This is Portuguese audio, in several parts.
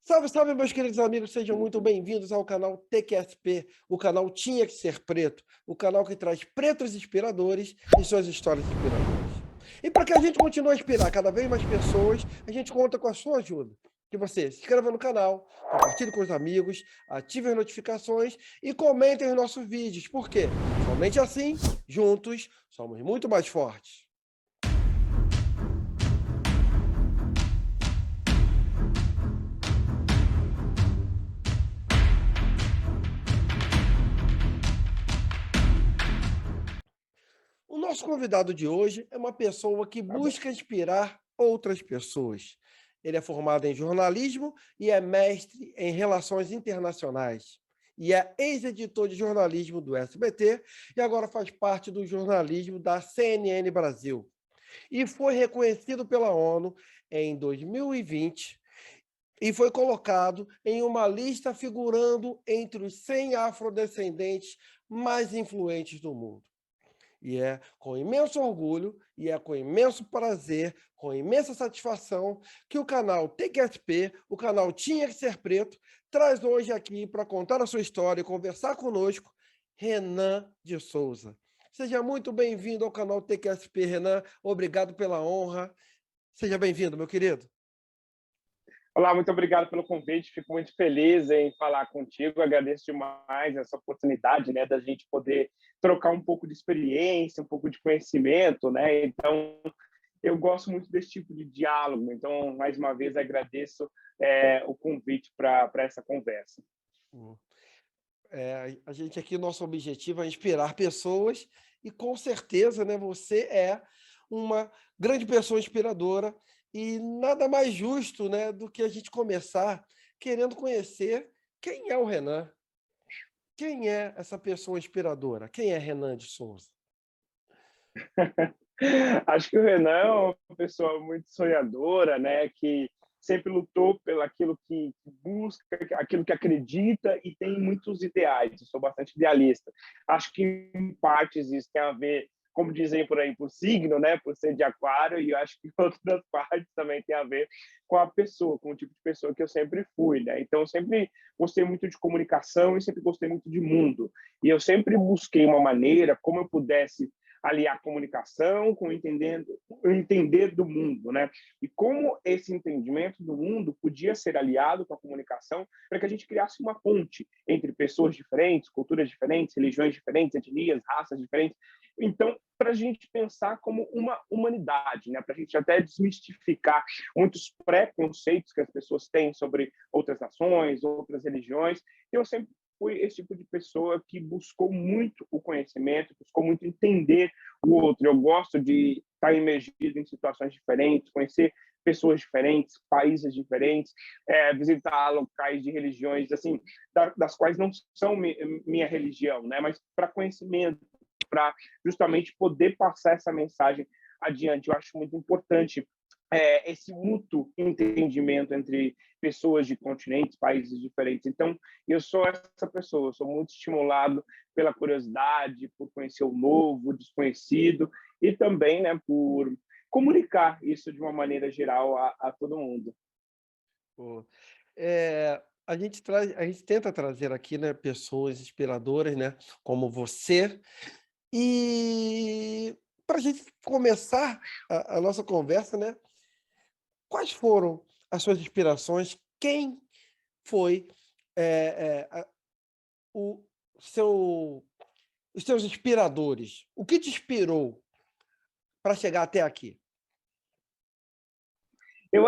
Salve, salve, meus queridos amigos, sejam muito bem-vindos ao canal TQSP, o canal Tinha que Ser Preto, o canal que traz pretos inspiradores e suas histórias inspiradoras. E para que a gente continue a inspirar cada vez mais pessoas, a gente conta com a sua ajuda. Que você se inscreva no canal, compartilhe com os amigos, ative as notificações e comentem os nossos vídeos, porque somente assim, juntos, somos muito mais fortes. O nosso convidado de hoje é uma pessoa que Tá bom. busca inspirar outras pessoas. Ele é formado em jornalismo e é mestre em relações internacionais. E é ex-editor de jornalismo do SBT e agora faz parte do jornalismo da CNN Brasil. E foi reconhecido pela ONU em 2020 e foi colocado em uma lista figurando entre os 100 afrodescendentes mais influentes do mundo. E é com imenso orgulho e é com imenso prazer, com imensa satisfação, que o canal TQSP, o canal Tinha que Ser Preto, traz hoje aqui para contar a sua história e conversar conosco, Renan de Souza. Seja muito bem-vindo ao canal TQSP, Renan. Obrigado pela honra. Seja bem-vindo, meu querido. Olá, muito obrigado pelo convite. Fico muito feliz em falar contigo. Agradeço demais essa oportunidade, né, da gente poder trocar um pouco de experiência, um pouco de conhecimento, né? Então, eu gosto muito desse tipo de diálogo. Então, mais uma vez, agradeço o convite para essa conversa. A gente aqui, nosso objetivo é inspirar pessoas e com certeza, né, você é uma grande pessoa inspiradora e nada mais justo, né, do que a gente começar querendo conhecer quem é o Renan, quem é essa pessoa inspiradora, quem é Renan de Souza. Acho que o Renan é uma pessoa muito sonhadora, né? Que sempre lutou pelo aquilo que busca, aquilo que acredita e tem muitos ideais. Eu sou bastante idealista. Acho que em partes isso tem a ver, como dizem por aí, por signo, né? Por ser de aquário, e eu acho que outras partes também tem a ver com a pessoa, com o tipo de pessoa que eu sempre fui, né? Então eu sempre gostei muito de comunicação e sempre gostei muito de mundo. E eu sempre busquei uma maneira como eu pudesse aliar a comunicação com o entender do mundo, né? E como esse entendimento do mundo podia ser aliado com a comunicação para que a gente criasse uma ponte entre pessoas diferentes, culturas diferentes, religiões diferentes, etnias, raças diferentes. Então, para a gente pensar como uma humanidade, né? Para a gente até desmistificar muitos preconceitos que as pessoas têm sobre outras nações, outras religiões. Eu sempre fui esse tipo de pessoa que buscou muito o conhecimento, buscou muito entender o outro. Eu gosto de estar imergido em situações diferentes, conhecer pessoas diferentes, países diferentes, visitar locais de religiões assim das quais não são minha religião, né? Mas para conhecimento, para justamente poder passar essa mensagem adiante. Eu acho muito importante esse mútuo entendimento entre pessoas de continentes, países diferentes. Então, eu sou essa pessoa, sou muito estimulado pela curiosidade, por conhecer o novo, o desconhecido, e também, né, por comunicar isso de uma maneira geral a todo mundo. Pô, a gente tenta trazer aqui, né, pessoas inspiradoras, né, como você. E para a gente começar a nossa conversa, né? Quais foram as suas inspirações? Quem foi o seu, os seus inspiradores? O que te inspirou para chegar até aqui? Eu,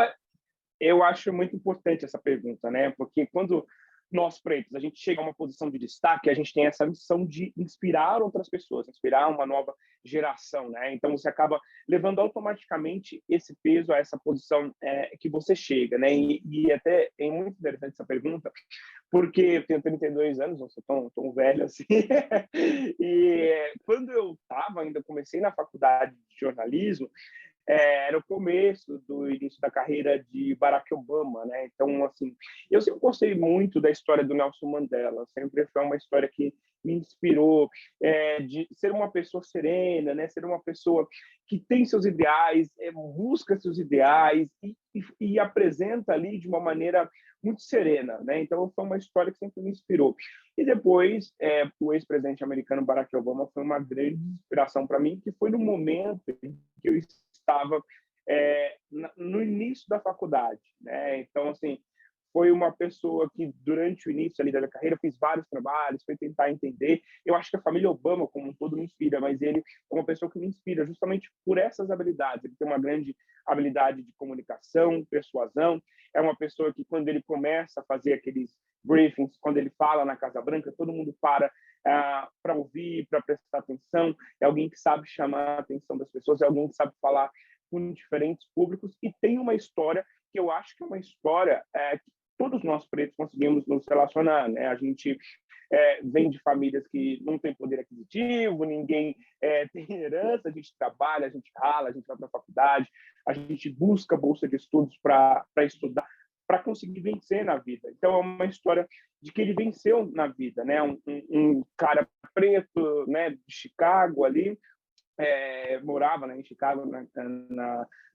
eu acho muito importante essa pergunta, né? Porque quando nós pretos a gente chega a uma posição de destaque, a gente tem essa missão de inspirar outras pessoas, inspirar uma nova geração, né? Então você acaba levando automaticamente esse peso a essa posição que você chega, né? E até é muito interessante essa pergunta, porque eu tenho 32 anos, não sou tão velho assim. E quando eu estava ainda comecei na faculdade de jornalismo, era o começo do início da carreira de Barack Obama, né? Então, assim, eu sempre gostei muito da história do Nelson Mandela, sempre foi uma história que me inspirou, de ser uma pessoa serena, né? Ser uma pessoa que tem seus ideais, busca seus ideais e apresenta ali de uma maneira muito serena, né? Então, foi uma história que sempre me inspirou. E depois, o ex-presidente americano Barack Obama foi uma grande inspiração para mim, que foi no momento em que eu estava no início da faculdade, né? Então, assim, foi uma pessoa que, durante o início ali da minha carreira, eu fiz vários trabalhos, foi tentar entender. Eu acho que a família Obama, como um todo, me inspira, mas ele é uma pessoa que me inspira justamente por essas habilidades. Ele tem uma grande habilidade de comunicação, persuasão. É uma pessoa que, quando ele começa a fazer aqueles briefings, quando ele fala na Casa Branca, todo mundo para ouvir, para prestar atenção. É alguém que sabe chamar a atenção das pessoas, é alguém que sabe falar com diferentes públicos e tem uma história que eu acho que é uma história que todos nós pretos conseguimos nos relacionar, né? A gente vem de famílias que não têm poder aquisitivo, ninguém tem herança, a gente trabalha, a gente rala, a gente vai para a faculdade, a gente busca bolsa de estudos para estudar, para conseguir vencer na vida. Então, é uma história de que ele venceu na vida, né? Um cara preto, né, de Chicago ali, morava, né, em Chicago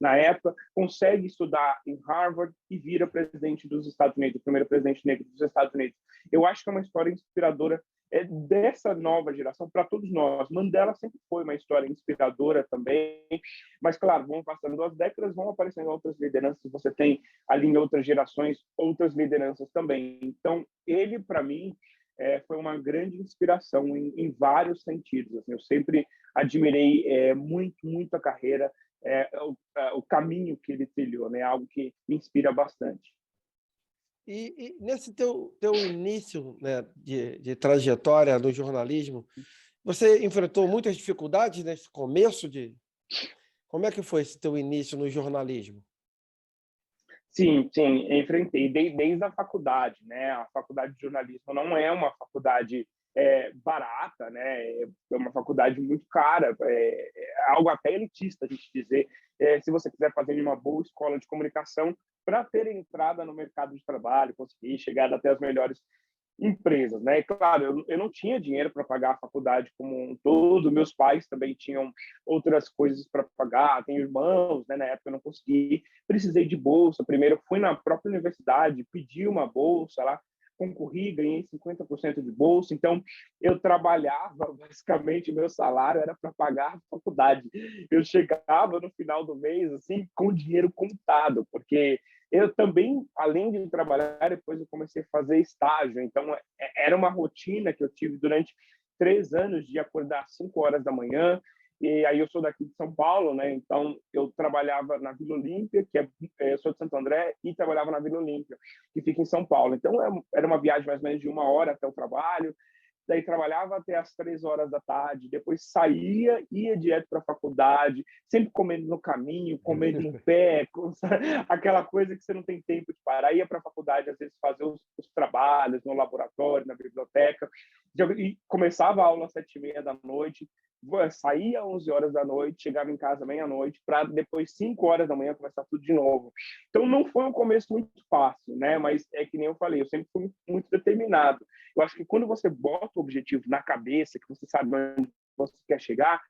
na época, consegue estudar em Harvard e vira presidente dos Estados Unidos, o primeiro presidente negro dos Estados Unidos. Eu acho que é uma história inspiradora dessa nova geração para todos nós. Mandela sempre foi uma história inspiradora também, mas, claro, vão passando as décadas, vão aparecendo outras lideranças, você tem ali em outras gerações outras lideranças também. Então, ele, para mim, foi uma grande inspiração em vários sentidos. Assim, eu sempre admirei muito a carreira, o caminho que ele trilhou, né? Algo que me inspira bastante. E nesse teu início, né, de trajetória no jornalismo, você enfrentou muitas dificuldades nesse começo de... Como é que foi esse teu início no jornalismo? Sim, sim, enfrentei desde a faculdade, né? A faculdade de jornalismo não é uma faculdade barata, né? É uma faculdade muito cara, algo até elitista, a gente dizer. Se você quiser fazer uma boa escola de comunicação para ter entrada no mercado de trabalho, conseguir chegar até as melhores empresas, né? E, claro, eu não tinha dinheiro para pagar a faculdade como um todo, meus pais também tinham outras coisas para pagar, tenho irmãos, né? Na época eu não consegui, precisei de bolsa. Primeiro eu fui na própria universidade, pedi uma bolsa lá, concorri, ganhei 50% de bolsa. Então eu trabalhava, basicamente meu salário era para pagar a faculdade. Eu chegava no final do mês assim com o dinheiro contado, porque eu também, além de trabalhar, depois eu comecei a fazer estágio. Então, era uma rotina que eu tive durante 3 anos de acordar às 5 horas da manhã. E aí eu sou daqui de São Paulo, né? Então, eu trabalhava na Vila Olímpia, eu sou de Santo André, e trabalhava na Vila Olímpia, que fica em São Paulo. Então, era uma viagem mais ou menos de 1 hora até o trabalho. Daí trabalhava até as 3 horas da tarde, depois saía, ia direto para a faculdade, sempre comendo no caminho, comendo em pé, aquela coisa que você não tem tempo de parar. Ia para a faculdade, às vezes, fazer os trabalhos no laboratório, na biblioteca, e começava a aula às 7h30 da noite, saía às 11 horas da noite, chegava em casa meia-noite, para depois, 5 horas da manhã, começar tudo de novo. Então, não foi um começo muito fácil, né? Mas é que nem eu falei, eu sempre fui muito determinado. Eu acho que quando você bota o objetivo na cabeça, que você sabe onde você quer chegar,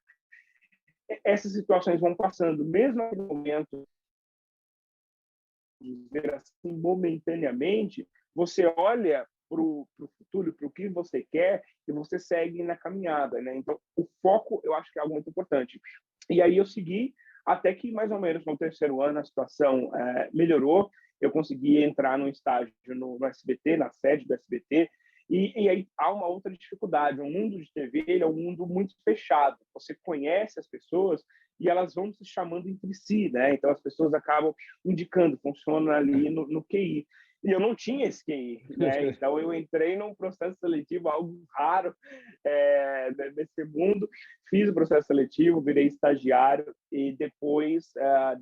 essas situações vão passando, mesmo no momento, dizer assim, momentaneamente, você olha para o futuro, para o que você quer, e você segue na caminhada, né? Então, o foco, eu acho que é algo muito importante. E aí eu segui até que, mais ou menos, no terceiro ano, a situação melhorou. Eu consegui entrar num estágio no SBT, na sede do SBT, e aí há uma outra dificuldade. O mundo de TV ele é um mundo muito fechado. Você conhece as pessoas e elas vão se chamando entre si, né? Então, as pessoas acabam indicando, funciona ali no QI. E eu não tinha esse QI, né? Então, eu entrei num processo seletivo, algo raro nesse mundo. Fiz o processo seletivo, virei estagiário e depois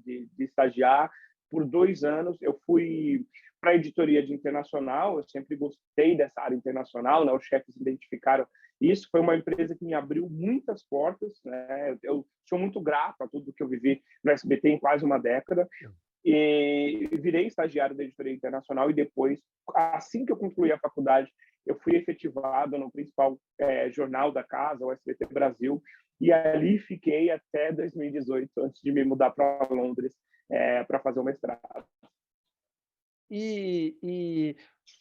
de estagiar, por 2 anos, eu fui para a editoria de internacional. Eu sempre gostei dessa área internacional, né? Os chefes identificaram Isso foi uma empresa que me abriu muitas portas, né? Eu sou muito grato a tudo que eu vivi no SBT em quase uma década. E virei estagiário da editoria internacional e depois, assim que eu concluí a faculdade, eu fui efetivado no principal jornal da casa, o SBT Brasil, e ali fiquei até 2018, antes de me mudar para Londres para fazer o mestrado. E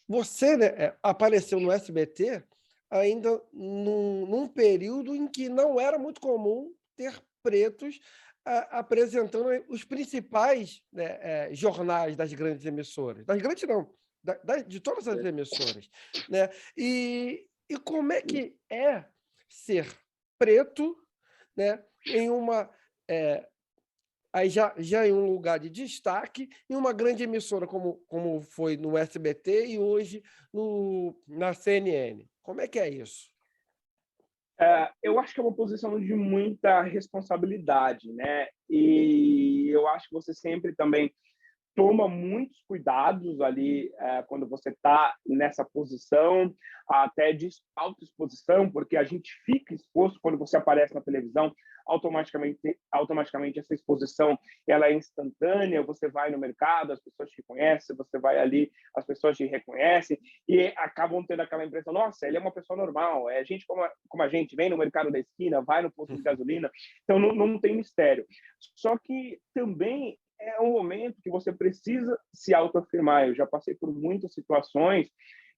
você, né, apareceu no SBT ainda num período em que não era muito comum ter pretos apresentando os principais, né, jornais das grandes emissoras. Das grandes não, de todas as emissoras. Né? E como é que é ser preto, né, em uma... aí já em um lugar de destaque, em uma grande emissora como foi no SBT e hoje na CNN. Como é que é isso? Eu acho que é uma posição de muita responsabilidade, né? E eu acho que você sempre também toma muitos cuidados ali quando você está nessa posição, até de autoexposição, porque a gente fica exposto quando você aparece na televisão, automaticamente essa exposição ela é instantânea, você vai no mercado, as pessoas te conhecem, você vai ali, as pessoas te reconhecem e acabam tendo aquela impressão, nossa, ele é uma pessoa normal, é gente como a gente, vem no mercado da esquina, vai no posto de gasolina, então não tem mistério. Só que também é um momento que você precisa se autoafirmar. Eu já passei por muitas situações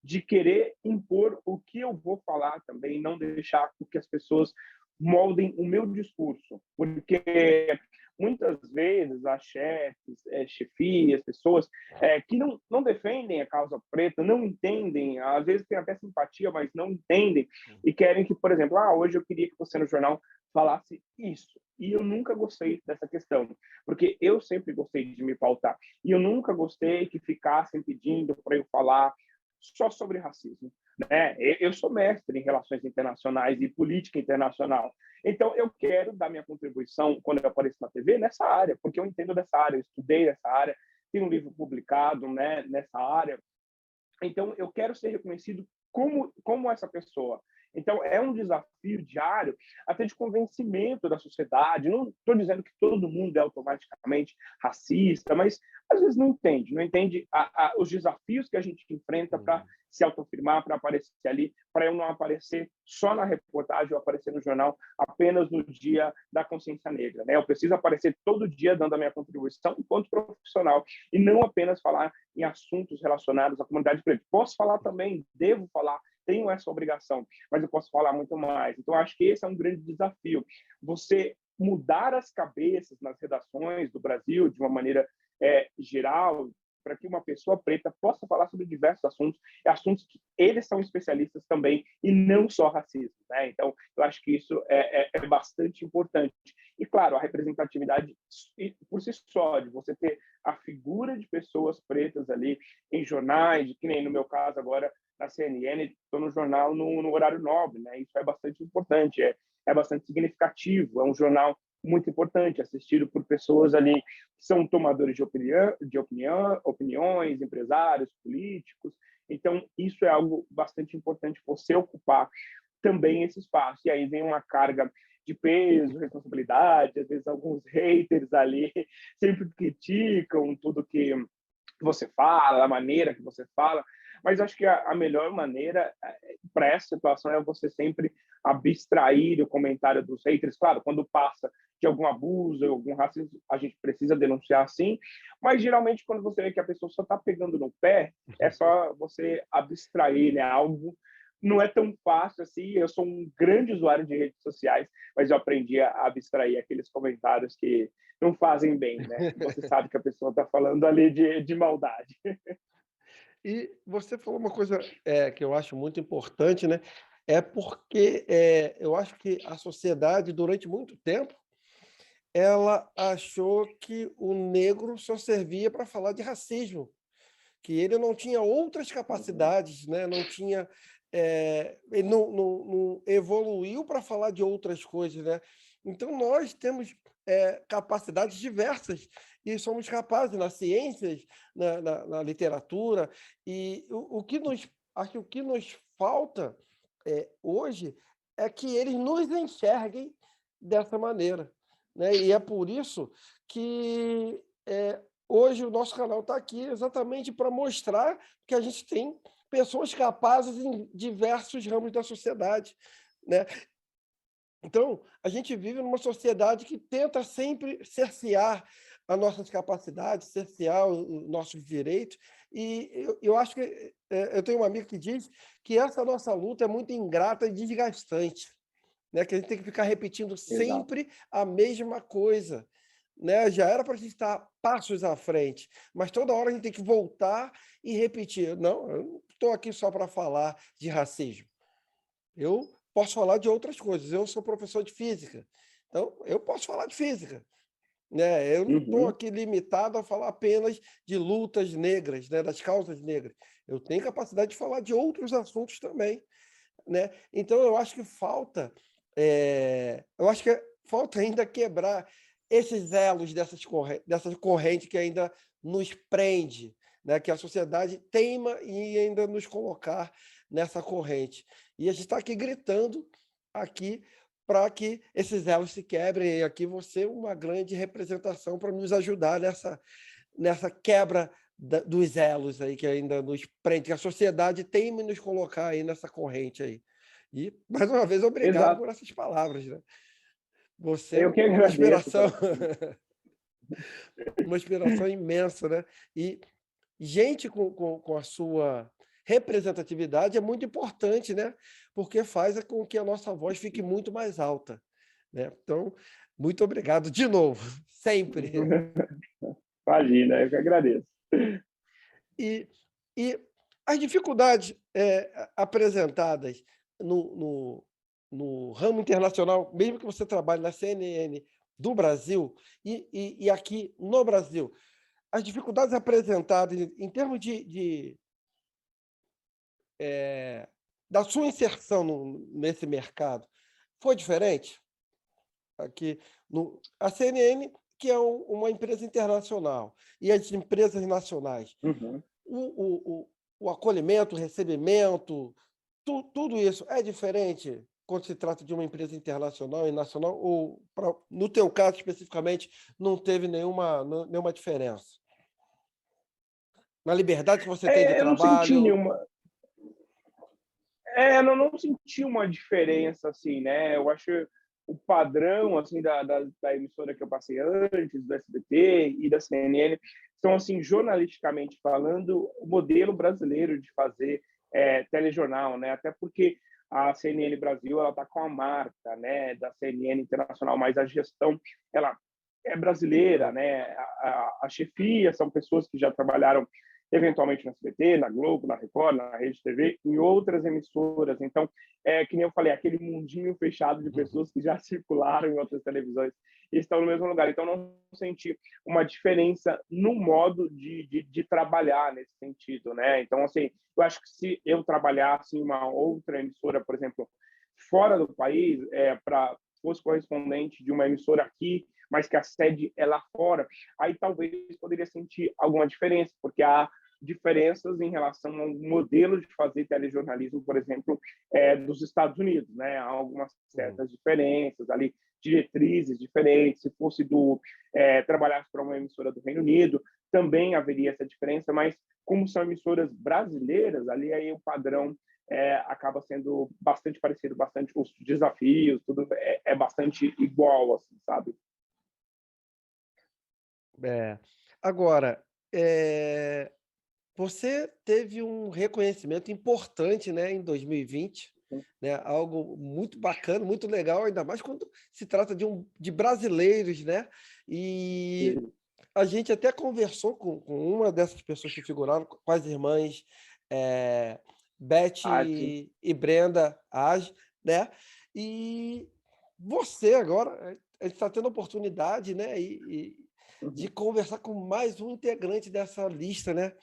de querer impor o que eu vou falar também, não deixar que as pessoas moldem o meu discurso, porque muitas vezes as chefes, chefias, pessoas que não defendem a causa preta, não entendem, às vezes têm até simpatia, mas não entendem e querem que, por exemplo, hoje eu queria que você no jornal falasse isso. E eu nunca gostei dessa questão, porque eu sempre gostei de me pautar. E eu nunca gostei que ficassem pedindo para eu falar só sobre racismo. Né? Eu sou mestre em relações internacionais e política internacional. Então, eu quero dar minha contribuição, quando eu apareço na TV, nessa área, porque eu entendo dessa área, eu estudei essa área, tenho um livro publicado, né, nessa área. Então, eu quero ser reconhecido como essa pessoa. Então, é um desafio diário, até de convencimento da sociedade. Não estou dizendo que todo mundo é automaticamente racista, mas às vezes não entende os desafios que a gente enfrenta para se autoafirmar, para aparecer ali, para eu não aparecer só na reportagem ou aparecer no jornal apenas no dia da consciência negra. Né? Eu preciso aparecer todo dia dando a minha contribuição enquanto profissional e não apenas falar em assuntos relacionados à comunidade preta. Posso falar também, devo falar, tenho essa obrigação, mas eu posso falar muito mais. Então, acho que esse é um grande desafio. Você mudar as cabeças nas redações do Brasil de uma maneira geral, para que uma pessoa preta possa falar sobre diversos assuntos que eles são especialistas também, e não só racismo. Né? Então, eu acho que isso é bastante importante. E, claro, a representatividade por si só, de você ter a figura de pessoas pretas ali em jornais, que nem no meu caso agora, na CNN, estou no jornal no horário nobre, né? Isso é bastante importante, é bastante significativo, é um jornal muito importante, assistido por pessoas ali que são tomadores de opiniões, empresários, políticos. Então, isso é algo bastante importante você ocupar também esse espaço. E aí vem uma carga de peso, responsabilidade, às vezes alguns haters ali sempre criticam tudo que você fala, a maneira que você fala, mas acho que a melhor maneira para essa situação é você sempre abstrair o comentário dos haters. Claro, quando passa de algum abuso, algum racismo, a gente precisa denunciar sim, mas geralmente quando você vê que a pessoa só está pegando no pé, é só você abstrair, né? Algo não é tão fácil assim. Eu sou um grande usuário de redes sociais, mas eu aprendi a abstrair aqueles comentários que não fazem bem, né? Você sabe que a pessoa está falando ali de maldade. E você falou uma coisa que eu acho muito importante, né? É porque eu acho que a sociedade, durante muito tempo, ela achou que o negro só servia para falar de racismo, que ele não tinha outras capacidades, né? Não tinha, ele não evoluiu para falar de outras coisas, né? Então, nós temos capacidades diversas e somos capazes nas ciências, na literatura, e o que nos, acho que o que nos falta hoje é que eles nos enxerguem dessa maneira, né? E é por isso que hoje o nosso canal está aqui exatamente para mostrar que a gente tem pessoas capazes em diversos ramos da sociedade, né? Então, a gente vive numa sociedade que tenta sempre cercear as nossas capacidades, cercear os nossos direitos, e eu acho que eu tenho um amigo que diz que essa nossa luta é muito ingrata e desgastante, né? Que a gente tem que ficar repetindo Exato. sempre a mesma coisa, né? Já era para a gente estar passos à frente, mas toda hora a gente tem que voltar e repetir. Não, eu não estou aqui só para falar de racismo. Eu posso falar de outras coisas. Eu sou professor de física, então eu posso falar de física, né? Eu não estou Uhum. aqui limitado a falar apenas de lutas negras, né? Das causas negras. Eu tenho capacidade de falar de outros assuntos também, né? Então eu acho que falta ainda quebrar esses elos dessas correntes que ainda nos prende, né? Que a sociedade teima em ainda nos colocar nessa corrente. E a gente está aqui gritando aqui para que esses elos se quebrem. E aqui você é uma grande representação para nos ajudar nessa quebra dos elos aí que ainda nos prende, que a sociedade teima em nos colocar aí nessa corrente aí. E, mais uma vez, obrigado Exato. por essas palavras, né? Você é Eu que uma agradeço inspiração, pela oportunidade. uma inspiração imensa, né? E gente com a sua representatividade é muito importante, né? Porque faz com que a nossa voz fique muito mais alta, né? Então, muito obrigado de novo, sempre. Imagina, eu que agradeço. E, e as dificuldades apresentadas no, no, no ramo internacional, mesmo que você trabalhe na CNN do Brasil e aqui no Brasil, as dificuldades apresentadas em termos da sua inserção nesse mercado, foi diferente? Aqui a CNN, que é uma empresa internacional, e as empresas nacionais, Uhum. o acolhimento, o recebimento, tudo isso é diferente quando se trata de uma empresa internacional e nacional, ou, no teu caso especificamente, não teve nenhuma diferença? Na liberdade que você tem de Eu não senti trabalho? nenhuma. Não senti uma diferença, assim, né? Eu acho o padrão, assim, da emissora que eu passei antes, do SBT e da CNN, são, assim, jornalisticamente falando, o modelo brasileiro de fazer telejornal, né? Até porque a CNN Brasil, ela está com a marca, né, da CNN Internacional, mas a gestão, ela é brasileira, né? A chefia são pessoas que já trabalharam eventualmente na SBT, na Globo, na Record, na Rede TV, em outras emissoras. Então, que nem eu falei, aquele mundinho fechado de pessoas que já circularam em outras televisões e estão no mesmo lugar. Então, não senti uma diferença no modo de trabalhar nesse sentido, né? Então, assim, eu acho que se eu trabalhasse em uma outra emissora, por exemplo, fora do país, para fosse correspondente de uma emissora aqui, mas que a sede é lá fora, aí talvez poderia sentir alguma diferença, porque há diferenças em relação ao modelo de fazer telejornalismo, por exemplo, dos Estados Unidos, né? Há algumas certas diferenças ali, diretrizes diferentes. Se fosse trabalhasse para uma emissora do Reino Unido, também haveria essa diferença, mas como são emissoras brasileiras, ali aí o padrão acaba sendo bastante parecido, bastante os desafios, tudo é bastante igual, assim, sabe? É. Agora, você teve um reconhecimento importante, né, em 2020, né, algo muito bacana, muito legal, ainda mais quando se trata de brasileiros, né? E a gente até conversou com uma dessas pessoas que figuraram, com as irmãs Beth Arte. e Brenda Age, né? E você agora está tendo a oportunidade, né? De Uhum. conversar com mais um integrante dessa lista, né?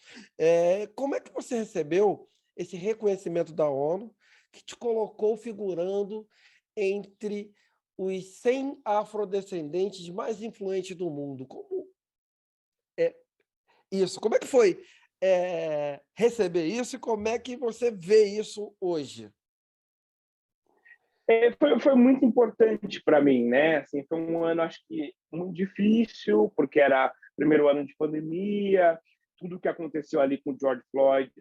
Como é que você recebeu esse reconhecimento da ONU que te colocou figurando entre os 100 afrodescendentes mais influentes do mundo? Como é isso? Como é que foi receber isso e como é que você vê isso hoje? Foi muito importante para mim, né? Assim, foi um ano, acho que, muito difícil, porque era o primeiro ano de pandemia, tudo que aconteceu ali com o George Floyd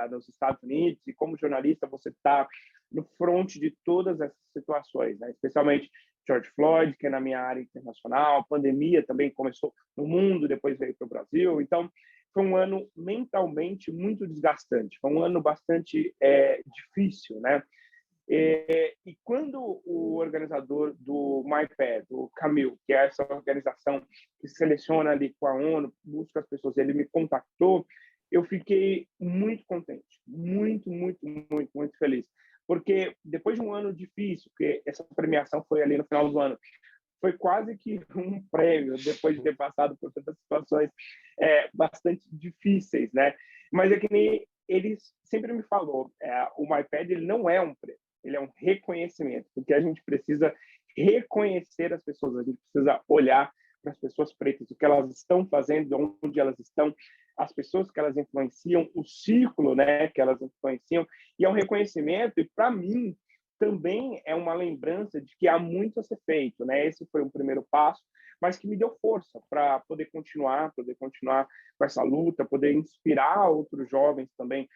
nos Estados Unidos, e como jornalista você está no front de todas essas situações, né? Especialmente George Floyd, que é na minha área internacional, a pandemia também começou no mundo, depois veio para o Brasil, então foi um ano mentalmente muito desgastante, foi um ano bastante difícil, né? E quando o organizador do MyPad, o Camil, que é essa organização que seleciona ali com a ONU, busca as pessoas, ele me contactou, eu fiquei muito contente, muito, muito, muito, muito feliz. Porque depois de um ano difícil, porque essa premiação foi ali no final do ano, foi quase que um prêmio, depois de ter passado por tantas situações bastante difíceis, né? Mas é que nem ele sempre me falou, o MyPad ele não é um prêmio, ele é um reconhecimento, porque a gente precisa reconhecer as pessoas, a gente precisa olhar para as pessoas pretas, o que elas estão fazendo, onde elas estão, as pessoas que elas influenciam, o círculo, né, que elas influenciam, e é um reconhecimento, e para mim também é uma lembrança de que há muito a ser feito, né? Esse foi um primeiro passo, mas que me deu força para poder continuar com essa luta, poder inspirar outros jovens também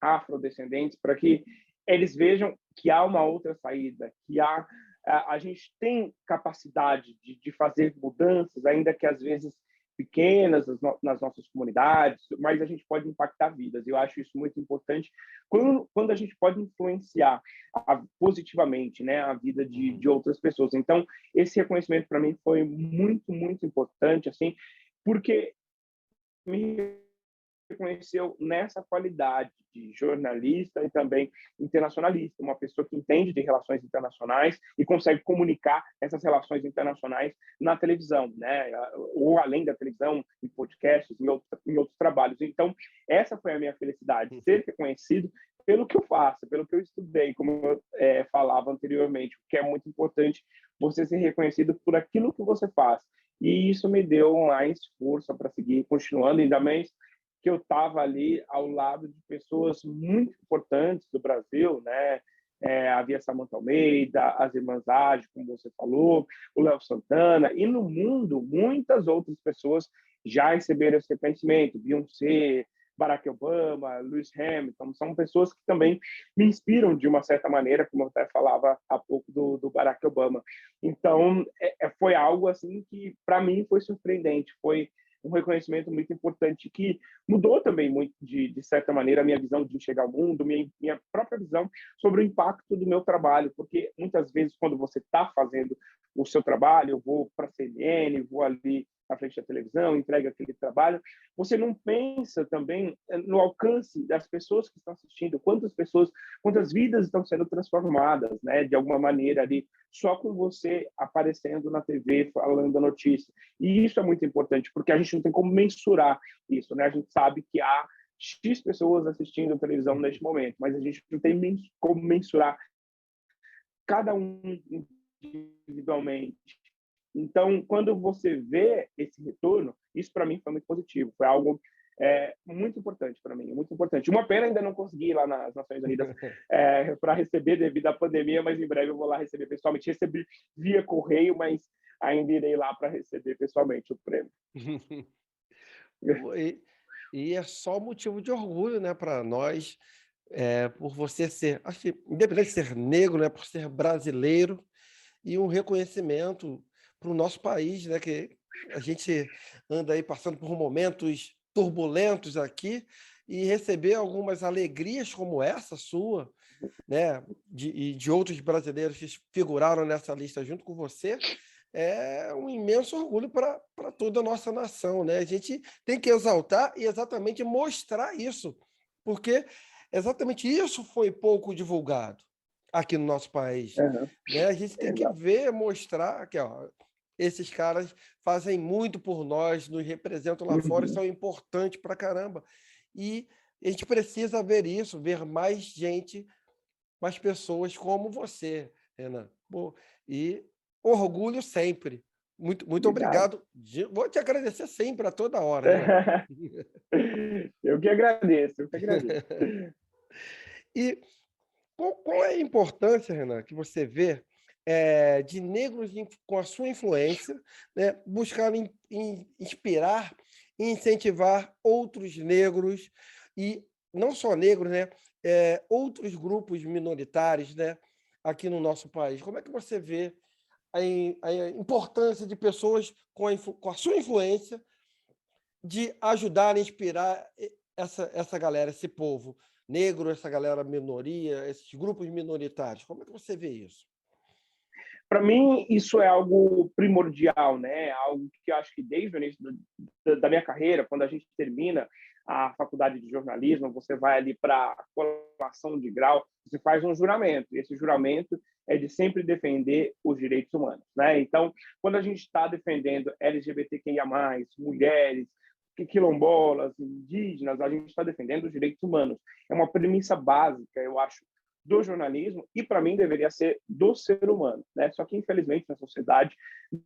afrodescendentes para que eles vejam que há uma outra saída, que a gente tem capacidade de fazer mudanças, ainda que às vezes pequenas nas nossas comunidades, mas a gente pode impactar vidas. Eu acho isso muito importante quando a gente pode influenciar positivamente, né, a vida de outras pessoas. Então, esse reconhecimento para mim foi muito, muito importante, assim, porque me reconheceu nessa qualidade de jornalista e também internacionalista, uma pessoa que entende de relações internacionais e consegue comunicar essas relações internacionais na televisão, né? Ou além da televisão, em podcasts, em outros trabalhos. Então, essa foi a minha felicidade, ser reconhecido pelo que eu faço, pelo que eu estudei, como eu falava anteriormente, que é muito importante você ser reconhecido por aquilo que você faz. E isso me deu mais força para seguir continuando, ainda mais que eu estava ali ao lado de pessoas muito importantes do Brasil, né? Havia Samantha Almeida, as Irmãs Age, como você falou, o Léo Santana, e no mundo, muitas outras pessoas já receberam esse reconhecimento, Beyoncé, Barack Obama, Lewis Hamilton, são pessoas que também me inspiram de uma certa maneira, como eu até falava há pouco do Barack Obama. Então, foi algo assim que, para mim, foi surpreendente, foi um reconhecimento muito importante que mudou também muito, de certa maneira, a minha visão de enxergar o mundo, minha própria visão sobre o impacto do meu trabalho, porque muitas vezes, quando você está fazendo o seu trabalho, eu vou para a CNN, vou ali à frente da televisão, entrega aquele trabalho, você não pensa também no alcance das pessoas que estão assistindo, quantas vidas estão sendo transformadas, né, de alguma maneira ali, só com você aparecendo na TV, falando a notícia. E isso é muito importante, porque a gente não tem como mensurar isso, né? A gente sabe que há X pessoas assistindo televisão neste momento, mas a gente não tem como mensurar cada um individualmente. Então, quando você vê esse retorno, isso para mim foi muito positivo, foi algo muito importante para mim, muito importante. Uma pena ainda não consegui ir lá nas Nações Unidas para receber devido à pandemia, mas em breve eu vou lá receber pessoalmente. Recebi via correio, mas ainda irei lá para receber pessoalmente o prêmio. E é só motivo de orgulho, né, para nós, por você ser, acho que independente de ser negro, né, por ser brasileiro, e um reconhecimento para o nosso país, né, que a gente anda aí passando por momentos turbulentos aqui, e receber algumas alegrias como essa sua, né, e de outros brasileiros que figuraram nessa lista junto com você, é um imenso orgulho para toda a nossa nação, né? A gente tem que exaltar e exatamente mostrar isso, porque exatamente isso foi pouco divulgado aqui no nosso país, Uhum. né? A gente tem que ver, mostrar que, ó, esses caras fazem muito por nós, nos representam lá fora e são importantes para caramba. E a gente precisa ver isso, ver mais gente, mais pessoas como você, Renan. Pô, e orgulho sempre. Muito, muito obrigado. Vou te agradecer sempre, a toda hora, Renan. Eu que agradeço, eu que agradeço. E Qual é a importância, Renan, que você vê de negros com a sua influência, né, buscarem inspirar e incentivar outros negros, e não só negros, né, outros grupos minoritários, né, aqui no nosso país? Como é que você vê a importância de pessoas com a sua influência de ajudar a inspirar essa galera, esse povo negro, essa galera minoria, esses grupos minoritários? Como é que você vê isso? Para mim, isso é algo primordial, né? Algo que eu acho que desde o início da minha carreira, quando a gente termina a faculdade de jornalismo, você vai ali para a colação de grau, você faz um juramento, e esse juramento é de sempre defender os direitos humanos, né? Então, quando a gente está defendendo LGBTQIA+, mulheres, quilombolas, indígenas, a gente está defendendo os direitos humanos. É uma premissa básica, eu acho, do jornalismo e, para mim, deveria ser do ser humano, né? Só que, infelizmente, na sociedade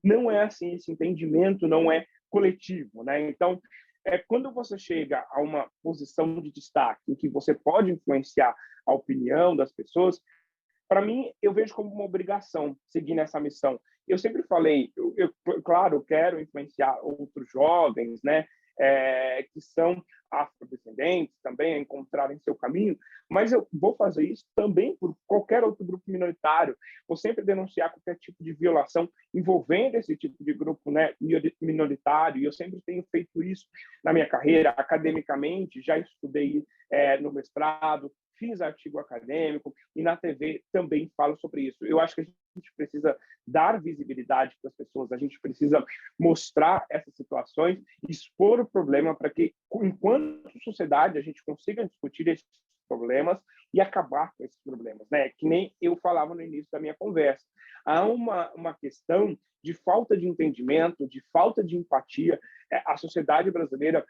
não é assim, esse entendimento não é coletivo, né? Então, quando você chega a uma posição de destaque em que você pode influenciar a opinião das pessoas, para mim, eu vejo como uma obrigação seguir nessa missão. Eu sempre falei, claro, quero influenciar outros jovens, né, que são afrodescendentes também a encontrarem seu caminho, mas eu vou fazer isso também por qualquer outro grupo minoritário. Vou sempre denunciar qualquer tipo de violação envolvendo esse tipo de grupo, né, minoritário, e eu sempre tenho feito isso na minha carreira, academicamente, já estudei no mestrado, fiz artigo acadêmico e na TV também falo sobre isso. Eu acho que a gente precisa dar visibilidade para as pessoas, a gente precisa mostrar essas situações, expor o problema para que, enquanto sociedade, a gente consiga discutir esses problemas e acabar com esses problemas, né? Que nem eu falava no início da minha conversa. Há uma questão de falta de entendimento, de falta de empatia. A sociedade brasileira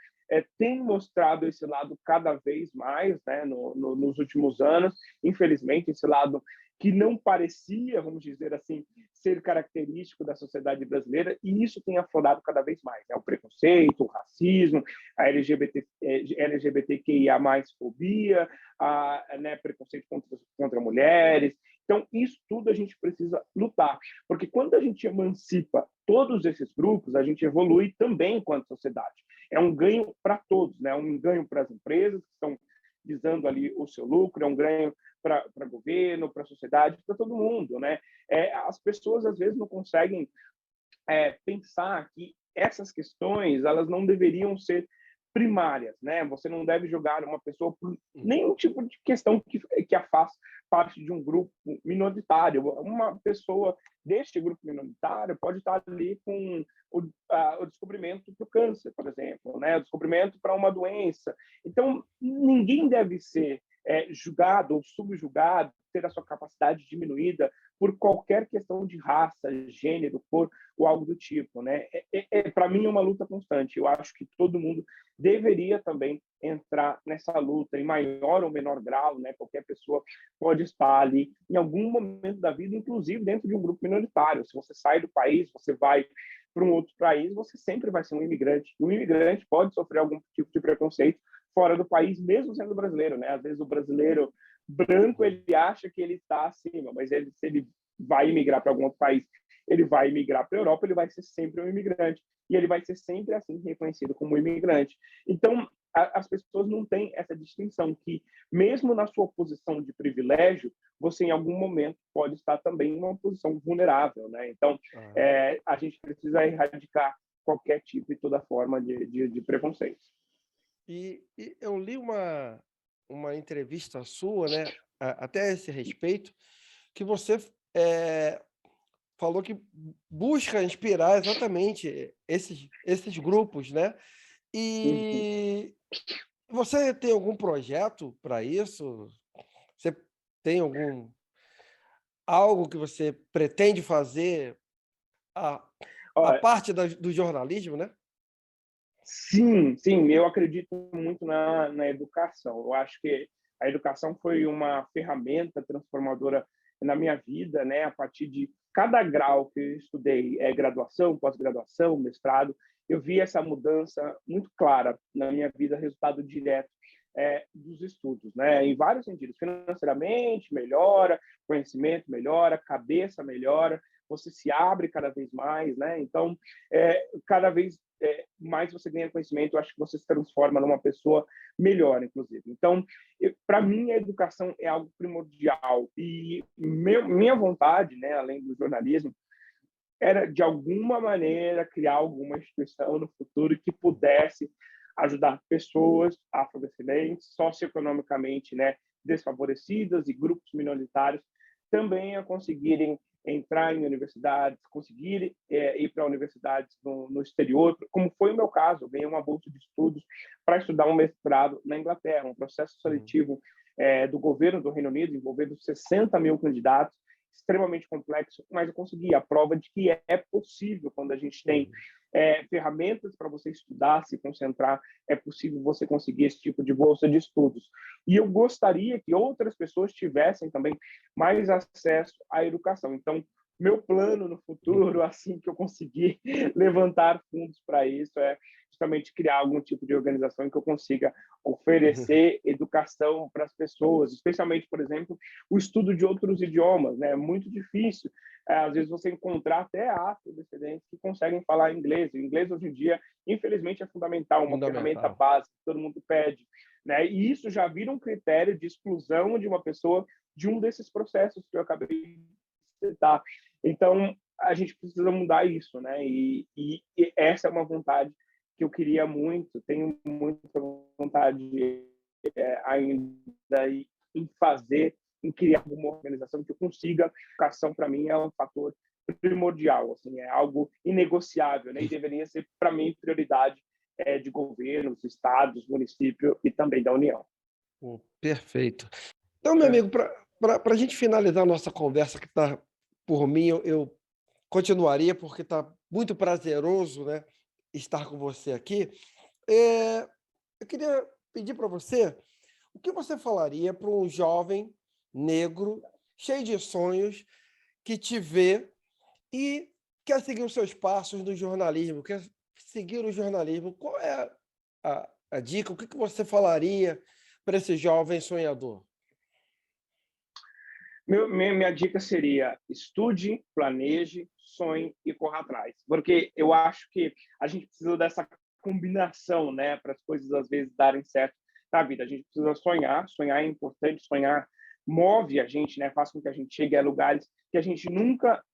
tem mostrado esse lado cada vez mais, né, nos últimos anos, infelizmente, esse lado que não parecia, vamos dizer assim, ser característico da sociedade brasileira, e isso tem aflorado cada vez mais, né? O preconceito, o racismo, a LGBTQIA+, fobia, né, preconceito contra mulheres. Então, isso tudo a gente precisa lutar, porque quando a gente emancipa todos esses grupos, a gente evolui também enquanto sociedade. É um ganho para todos, né? Um ganho para as empresas que estão visando ali o seu lucro, é um ganho para o governo, para a sociedade, para todo mundo, né? As pessoas às vezes não conseguem pensar que essas questões elas não deveriam ser primárias, né? Você não deve julgar uma pessoa por nenhum tipo de questão que a faz parte de um grupo minoritário. Uma pessoa deste grupo minoritário pode estar ali com o descobrimento do câncer, por exemplo, né? O descobrimento para uma doença. Então, ninguém deve ser julgado ou subjugado, ter a sua capacidade diminuída por qualquer questão de raça, gênero, cor ou algo do tipo, né? Para mim é uma luta constante. Eu acho que todo mundo deveria também entrar nessa luta em maior ou menor grau, né? Qualquer pessoa pode estar ali em algum momento da vida, inclusive dentro de um grupo minoritário. Se você sai do país, você vai para um outro país, você sempre vai ser um imigrante. E um imigrante pode sofrer algum tipo de preconceito fora do país, mesmo sendo brasileiro, né? Às vezes o brasileiro branco ele acha que ele está acima, mas se ele vai migrar para algum outro país, ele vai migrar para a Europa, ele vai ser sempre um imigrante e ele vai ser sempre assim reconhecido como um imigrante. Então as pessoas não têm essa distinção que mesmo na sua posição de privilégio, você em algum momento pode estar também em uma posição vulnerável, né? Então a gente precisa erradicar qualquer tipo e toda forma de preconceito. E eu li uma entrevista sua, né, até a esse respeito, que você eh, falou que busca inspirar exatamente esses grupos, né? Uhum. E você tem algum projeto para isso? Você tem algo que você pretende fazer a, a Olha, parte do jornalismo, né? sim, sim, eu acredito muito na educação. Eu acho que a educação foi uma ferramenta transformadora na minha vida, né? A partir de cada grau que eu estudei, graduação, pós-graduação, mestrado, eu vi essa mudança muito clara na minha vida, resultado direto dos estudos, né? Em vários sentidos. Financeiramente, melhora, conhecimento melhora, cabeça melhora, você se abre cada vez mais, né? Então, cada vez mais você ganha conhecimento, eu acho que você se transforma numa pessoa melhor, inclusive. Então, para mim, a educação é algo primordial. E minha vontade, né, além do jornalismo, era, de alguma maneira, criar alguma instituição no futuro que pudesse ajudar pessoas afrodescendentes, socioeconomicamente, né, desfavorecidas e grupos minoritários também a conseguirem entrar em universidades, conseguir ir para universidades no exterior, como foi o meu caso. Eu ganhei uma bolsa de estudos para estudar um mestrado na Inglaterra, um processo seletivo do governo do Reino Unido, envolvendo 60 mil candidatos, extremamente complexo, mas eu consegui a prova de que é possível, quando a gente tem ferramentas para você estudar, se concentrar, é possível você conseguir esse tipo de bolsa de estudos. E eu gostaria que outras pessoas tivessem também mais acesso à educação. Então, meu plano no futuro, assim que eu conseguir levantar fundos para isso, é justamente criar algum tipo de organização em que eu consiga oferecer educação para as pessoas, especialmente, por exemplo, o estudo de outros idiomas, né? É muito difícil, às vezes, você encontrar até afrodescendentes que conseguem falar inglês. O inglês, hoje em dia, infelizmente, é fundamental, uma ferramenta básica que todo mundo pede, né? E isso já vira um critério de exclusão de uma pessoa de um desses processos que eu acabei de citar. Então, a gente precisa mudar isso, né? E essa é uma vontade que eu queria muito, tenho muita vontade ainda em fazer, em criar uma organização que eu consiga. A educação, para mim, é um fator primordial, assim, é algo inegociável, né? E deveria ser, para mim, prioridade de governos, estados, município e também da União. Perfeito. Então, meu amigo, para a gente finalizar a nossa conversa, que está, por mim, eu continuaria, porque está muito prazeroso, né, estar com você aqui. Eu queria pedir para você o que você falaria para um jovem negro, cheio de sonhos, que te vê e quer seguir os seus passos no jornalismo, quer seguir o jornalismo. Qual é a dica? O que você falaria para esse jovem sonhador? Minha dica seria: estude, planeje, sonhe e corra atrás. Porque eu acho que a gente precisa dessa combinação, né, para as coisas às vezes darem certo na vida. A gente precisa sonhar, sonhar é importante, sonhar move a gente, né, faz com que a gente chegue a lugares que a gente nunca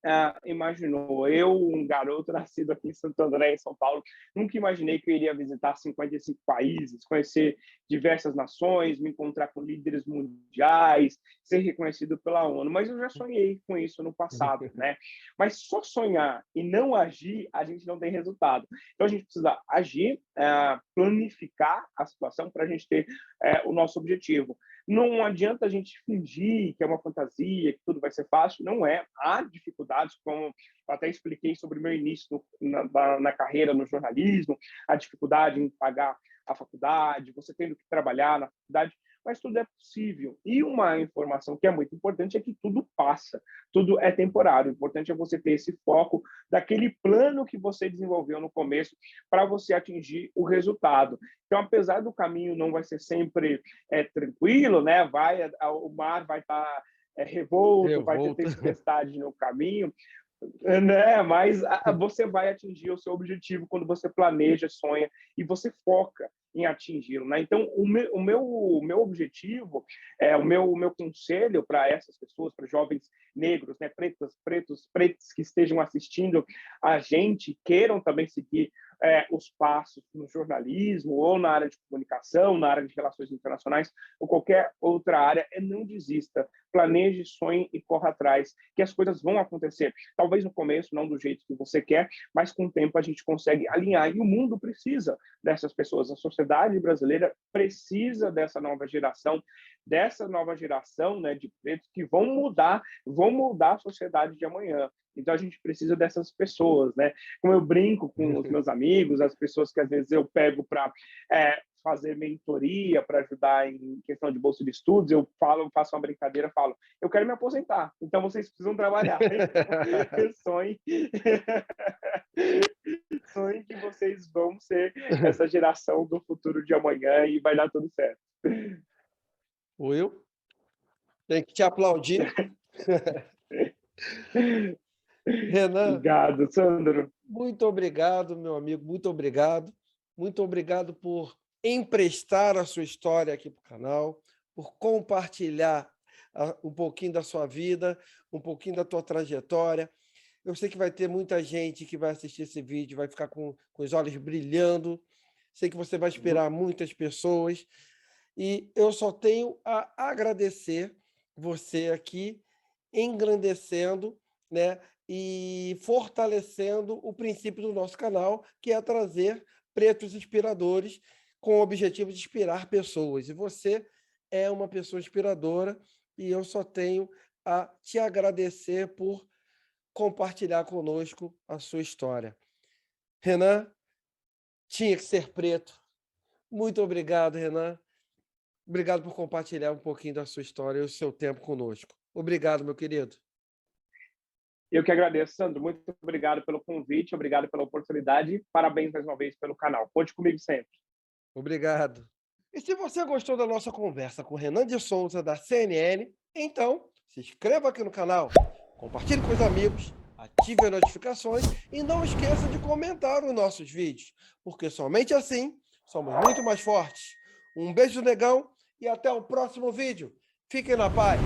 imaginou. Eu, um garoto nascido aqui em Santo André, em São Paulo, nunca imaginei que eu iria visitar 55 países, conhecer diversas nações, me encontrar com líderes mundiais, ser reconhecido pela ONU. Mas eu já sonhei com isso no passado, né? Mas só sonhar e não agir, a gente não tem resultado. Então a gente precisa agir, planificar a situação para a gente ter o nosso objetivo. Não adianta a gente fingir que é uma fantasia, que tudo vai ser fácil. Não é. Há dificuldades, como eu até expliquei sobre o meu início na carreira no jornalismo, a dificuldade em pagar a faculdade, você tendo que trabalhar na faculdade, mas tudo é possível. E uma informação que é muito importante é que tudo passa, tudo é temporário. O importante é você ter esse foco daquele plano que você desenvolveu no começo para você atingir o resultado. Então, apesar do caminho não vai ser sempre tranquilo, né? O mar vai estar revolto, vai ter tempestade no caminho, né? Mas você vai atingir o seu objetivo quando você planeja, sonha e você foca em atingi-lo, né? Então, o meu objetivo, o meu conselho para essas pessoas, para jovens negros, né, pretos que estejam assistindo a gente, queiram também seguir os passos no jornalismo ou na área de comunicação, na área de relações internacionais ou qualquer outra área, não desista. Planeje, sonhe e corra atrás, que as coisas vão acontecer. Talvez no começo, não do jeito que você quer, mas com o tempo a gente consegue alinhar. E o mundo precisa dessas pessoas. A sociedade brasileira precisa dessa nova geração, né, de pretos que vão mudar a sociedade de amanhã. Então, a gente precisa dessas pessoas, né? Como eu brinco com os meus amigos, as pessoas que às vezes eu pego para fazer mentoria, para ajudar em questão de bolsa de estudos, eu faço uma brincadeira, falo, eu quero me aposentar, então vocês precisam trabalhar. Sonhe. sonho que vocês vão ser essa geração do futuro de amanhã e vai dar tudo certo. Will, tem que te aplaudir. Renan, Obrigado, Sandro. muito obrigado, meu amigo, muito obrigado. Muito obrigado por emprestar a sua história aqui para o canal, por compartilhar um pouquinho da sua vida, um pouquinho da tua trajetória. Eu sei que vai ter muita gente que vai assistir esse vídeo, vai ficar com os olhos brilhando. Sei que você vai inspirar muitas pessoas. E eu só tenho a agradecer você aqui, engrandecendo, né, e fortalecendo o princípio do nosso canal, que é trazer pretos inspiradores com o objetivo de inspirar pessoas. E você é uma pessoa inspiradora e eu só tenho a te agradecer por compartilhar conosco a sua história. Renan, tinha que ser preto. Muito obrigado, Renan. Obrigado por compartilhar um pouquinho da sua história e o seu tempo conosco. Obrigado, meu querido. Eu que agradeço, Sandro. Muito obrigado pelo convite, obrigado pela oportunidade. Parabéns mais uma vez pelo canal. Conte comigo sempre. Obrigado. E se você gostou da nossa conversa com Renan de Souza, da CNN, então se inscreva aqui no canal, compartilhe com os amigos, ative as notificações e não esqueça de comentar os nossos vídeos, porque somente assim somos muito mais fortes. Um beijo, negão, e até o próximo vídeo. Fiquem na paz.